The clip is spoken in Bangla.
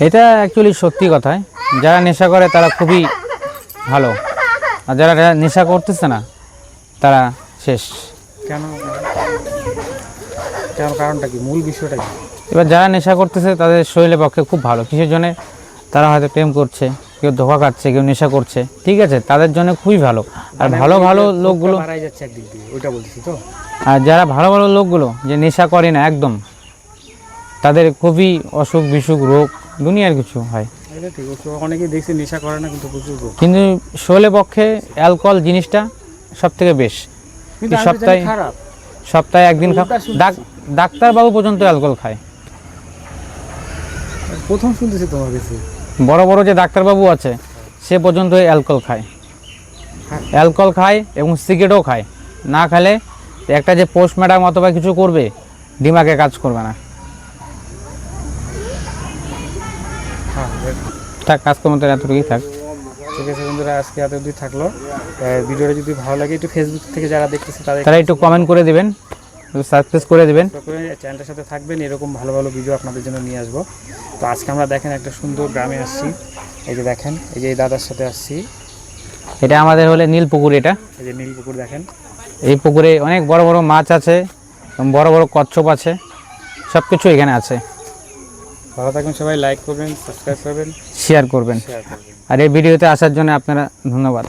এটা অ্যাকচুয়ালি সত্যি কথাই, যারা নেশা করে তারা খুবই ভালো, আর যারা নেশা করতেছে না তারা শেষ। কেন কেন কারণটা কি, মূল বিষয়টা কি? এবার যারা নেশা করতেছে তাদের শরীরের পক্ষে খুব ভালো, কিসের জন্য? তারা হয়তো প্রেম করছে, কেউ ধোঁকা খাচ্ছে, কেউ নেশা করছে, ঠিক আছে, তাদের জন্য খুবই ভালো। আর ভালো ভালো লোকগুলো বাড়াই যাচ্ছে একদিক দিয়ে, ওইটা বলছি তো। আর যারা ভালো ভালো লোকগুলো যে নেশা করে না একদম, তাদের খুবই অসুখ বিসুখ রোগ দুনিয়ার কিছু হয়। এটা ঠিক, অনেকেই দেখছি নেশা করে না কিন্তু প্রচুর রোগ। কিন্তু শরীরের পক্ষে অ্যালকোহল জিনিসটা সব থেকে বেশ। কিন্তু আমি তো জানি খারাপ। সপ্তাহে একদিন উল্টা শুনতেছি। ডাক্তারবাবু পর্যন্ত অ্যালকোহল খায়। প্রথম শুনতেছি তোমার কাছে। বড় বড় যে ডাক্তারবাবু আছে সে পর্যন্ত অ্যালকোহল খায়, অ্যালকোহল খায় এবং সিগারেটও খায়। না খেলে একটা যে পোস্টম্যাডাম অথবা কিছু করবে, দিমাগে কাজ করবে না। হ্যাঁ থাক, কাজকর্ম তো এতটুকুই থাক। ঠিক আছে বন্ধুরা, আজকে এত অবধি থাকলো। ভিডিওটা যদি ভালো লাগে একটু ফেসবুক থেকে যারা দেখতেছে তারা একটু কমেন্ট করে দেবেন, সাবস্ক্রাইব করে দেবেন, চ্যানেলটার সাথে থাকবেন। এরকম ভালো ভালো ভিডিও আপনাদের জন্য নিয়ে আসবো। তো আজকে আমরা দেখেন একটা সুন্দর গ্রামে আসছি। এই যে দেখেন, এই যে এই দাদার সাথে আসছি। এটা আমাদের হলে নীলপুকুর। এটা এই যে নীলপুকুর দেখেন, এই পুকুরে অনেক বড় বড় মাছ আছে, বড় বড় কচ্ছপ আছে, সব কিছু এখানে আছে। ভালো থাকবেন সবাই, লাইক করবেন, সাবস্ক্রাইব করবেন, শেয়ার করবেন। শেয়ার করবেন। আর এই ভিডিওতে আসার জন্য আপনারা ধন্যবাদ।